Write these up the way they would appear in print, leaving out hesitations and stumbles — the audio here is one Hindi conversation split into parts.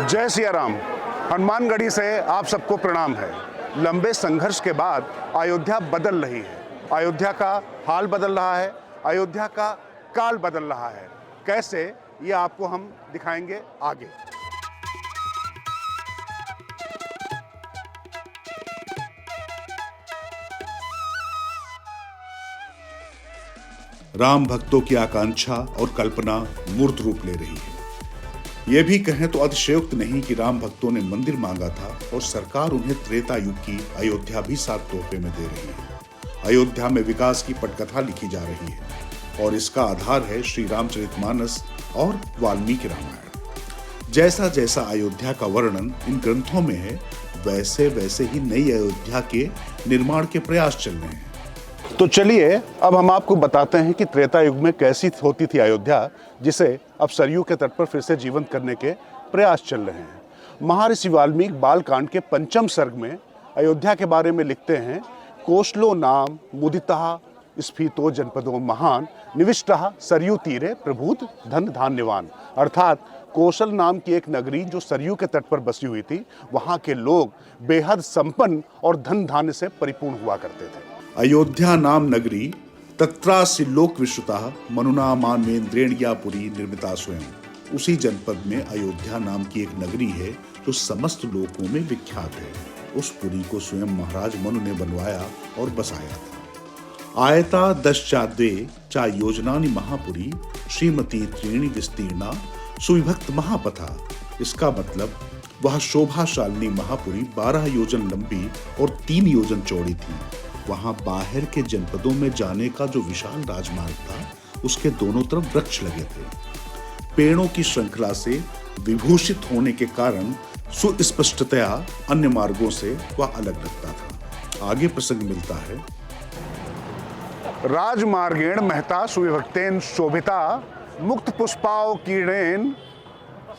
जय सिया राम। हनुमानगढ़ी से आप सबको प्रणाम है। लंबे संघर्ष के बाद अयोध्या बदल रही है। अयोध्या का हाल बदल रहा है, अयोध्या का काल बदल रहा है। कैसे, ये आपको हम दिखाएंगे आगे। राम भक्तों की आकांक्षा और कल्पना मूर्त रूप ले रही है। यह भी कहें तो अतिशयोक्त नहीं कि राम भक्तों ने मंदिर मांगा था और सरकार उन्हें त्रेता युग की अयोध्या भी साथ तोहफे में दे रही है। अयोध्या में विकास की पटकथा लिखी जा रही है और इसका आधार है श्री रामचरितमानस और वाल्मीकि रामायण। जैसा जैसा अयोध्या का वर्णन इन ग्रंथों में है, वैसे वैसे ही नई अयोध्या के निर्माण के प्रयास चल रहे हैं। तो चलिए अब हम आपको बताते हैं कि त्रेता युग में कैसी होती थी अयोध्या, जिसे अब सरयू के तट पर फिर से जीवंत करने के प्रयास चल रहे हैं। महर्षि वाल्मीकि बालकांड के 5वें सर्ग में अयोध्या के बारे में लिखते हैं, कोशलो नाम मुदितः स्फीतो जनपदों महान निविष्टः सरयू तीरे प्रभूत धन धान्यवान। अर्थात कौशल नाम की एक नगरी जो सरयू के तट पर बसी हुई थी, वहाँ के लोग बेहद संपन्न और धन धान्य से परिपूर्ण हुआ करते थे। अयोध्या नाम नगरी तत्रासि लोक विश्रुता मनुना मानवेंद्रेणियापुरी निर्मिता स्वयं। उसी जनपद में अयोध्या नाम की एक नगरी है जो समस्त लोकों में विख्यात है। उस पुरी को स्वयं महाराज मनु ने बनवाया और बसाया था। आयता 10 चाद्वे चा योजनानि महापुरी श्रीमती त्रीणि विस्तीर्णा सुविभक्त महापथा। इसका मतलब वह शोभाशालिनी महापुरी 12 योजन लंबी और 3 योजन चौड़ी थी। वहां बाहर के जनपदों में जाने का जो विशाल राजमार्ग था, उसके दोनों तरफ वृक्ष लगे थे। पेड़ों की श्रृंखला से विभूषित होने के कारण सुस्पष्टतया अन्य मार्गों से वह अलग लगता था। आगे प्रसंग मिलता है, राजमार्गेण महता सुविभक्तेन शोभिता मुक्त पुष्पाओ कीर्णेन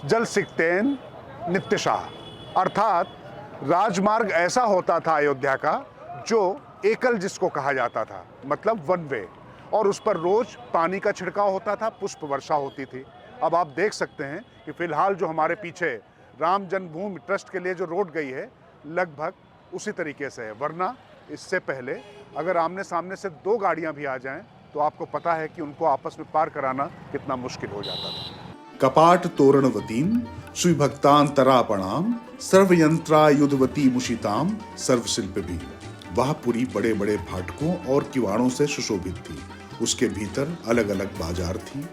जल सिक्तेन नित्यशाह। अर्थात राजमार्ग ऐसा होता था अयोध्या का जो एकल जिसको कहा जाता था, मतलब वन वे, और उस पर रोज पानी का छिड़काव होता था, पुष्प वर्षा होती थी। अब आप देख सकते हैं कि फिलहाल जो हमारे पीछे राम जन्मभूमि ट्रस्ट के लिए जो रोड गई है, लगभग उसी तरीके से है। वरना इससे पहले अगर आमने सामने से 2 गाड़ियां भी आ जाएं तो आपको पता है कि उनको आपस में पार कराना कितना मुश्किल हो जाता था। कपाट तोरणवतीम सुविभक्तांतरापणाम सर्वयंत्रायुधवती मुषिताम सर्वशिल्प भी। वह पुरी बड़े बड़े फाटकों और किवाड़ों से सुशोभित थी। उसके भीतर अलग अलग बाजार थी।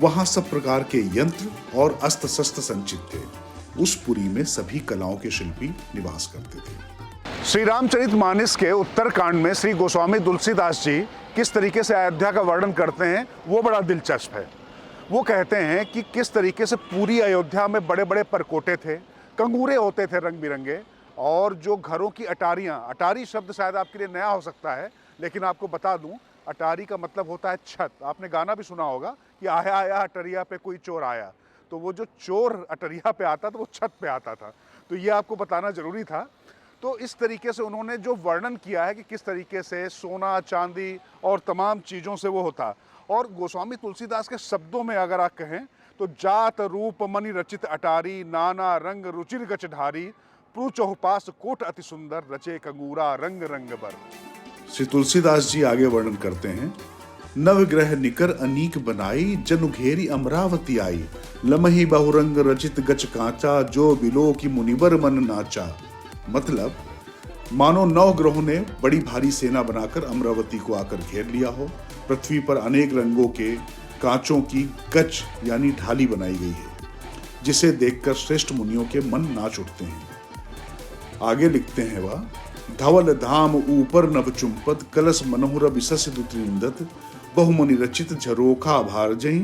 वहां सब प्रकार के यंत्र और अस्त्र शस्त्र संचित थे। उस पुरी में सभी कलाओं के शिल्पी निवास करते थे। श्री रामचरितमानस के उत्तरकांड में श्री गोस्वामी तुलसीदास जी किस तरीके से अयोध्या का वर्णन करते हैं, वो बड़ा दिलचस्प है। वो कहते हैं कि किस तरीके से पूरी अयोध्या में बड़े बड़े परकोटे थे, कंगूरे होते थे रंग बिरंगे, और जो घरों की अटारियां, अटारी शब्द शायद आपके लिए नया हो सकता है, लेकिन आपको बता दूं, अटारी का मतलब होता है छत। आपने गाना भी सुना होगा कि आया आया अटरिया पे कोई चोर आया। तो वो जो चोर अटरिया पे आता था वो छत पे आता था। तो ये आपको बताना जरूरी था। तो इस तरीके से उन्होंने जो वर्णन किया है कि किस तरीके से सोना चांदी और तमाम चीज़ों से वो होता। और गोस्वामी तुलसीदास के शब्दों में अगर आप कहें तो जात रूप मणि रचित अटारी नाना रंग रुचिर गच ढारी चौपास कोट अति सुंदर रचे कंगूरा रंग रंग बर। श्री तुलसीदास जी आगे वर्णन करते हैं, नवग्रह निकर अनीक बनाई जनु घेरी अमरावती आई लमही बहुरंग रचित गच कांचा जो बिलो की मुनिवर मन नाचा। मतलब मानो 9 ग्रहों ने बड़ी भारी सेना बनाकर अमरावती को आकर घेर लिया हो। पृथ्वी पर अनेक रंगों के कांचों की गच यानी ढाली बनाई गई है, जिसे देखकर श्रेष्ठ मुनियों के मन नाच उठते हैं। आगे लिखते हैं वह, धवल धाम ऊपर नभ चुंपत कलश मनोहर विशस दुत्रिंदत बहुमनि रचित झरोखा भारजही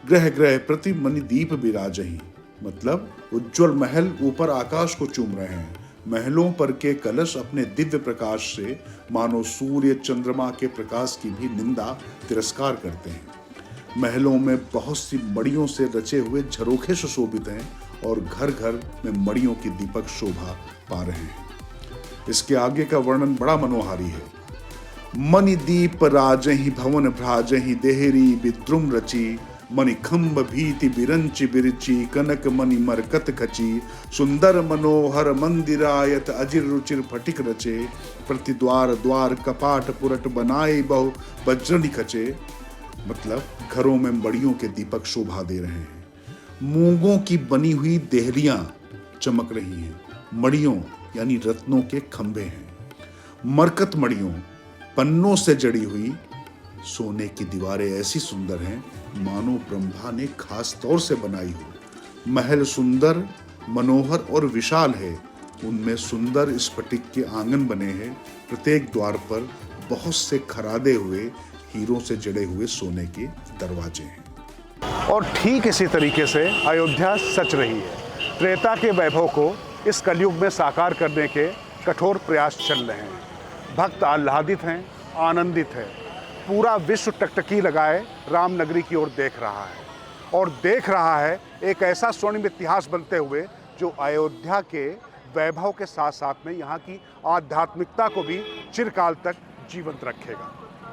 ग्रह ग्रह प्रति मणि दीप विराजही। मतलब उज्जवल महल ऊपर आकाश को चूम रहे हैं। महलों पर के कलश अपने दिव्य प्रकाश से मानो सूर्य चंद्रमा के प्रकाश की भी निंदा तिरस्कार करते हैं। महलों में बहुत सी मड़ियों से रचे हुए झरोखे सुशोभित हैं और घर घर में मड़ियों की दीपक शोभा पा रहे हैं। इसके आगे का वर्णन बड़ा मनोहारी है। मणि दीप राजहि भवन भ्राजहि देहरी विद्रुम रची मणिखंभ भीति बिरंचि बिरची कनक मणि मरकत खची सुंदर मनोहर मंदिरायत अजिर रुचिर फटिक रचे प्रतिद्वार द्वार कपाट पुरट बनाए बहु वज्रनि खचे। मतलब घरों में मड़ियों के दीपक शोभा दे रहे हैं, मूंगों की बनी हुई देहलियां चमक रही हैं, मड़ियों यानी रत्नों के खंभे हैं, मरकत मड़ियों पन्नों से जड़ी हुई सोने की दीवारें ऐसी सुंदर हैं मानो ब्रह्मा ने खास तौर से बनाई हो। महल सुंदर मनोहर और विशाल है, उनमें सुंदर स्फटिक के आंगन बने हैं, प्रत्येक द्वार पर बहुत से खरादे हुए हीरों से जड़े हुए सोने के दरवाजे हैं। और ठीक इसी तरीके से अयोध्या सच रही है। त्रेता के वैभव को इस कलयुग में साकार करने के कठोर प्रयास चल रहे हैं। भक्त आह्लादित हैं, आनंदित हैं। पूरा विश्व टकटकी लगाए रामनगरी की ओर देख रहा है और देख रहा है एक ऐसा स्वर्णिम इतिहास बनते हुए जो अयोध्या के वैभव के साथ साथ में यहाँ की आध्यात्मिकता को भी चिरकाल तक जीवंत रखेगा।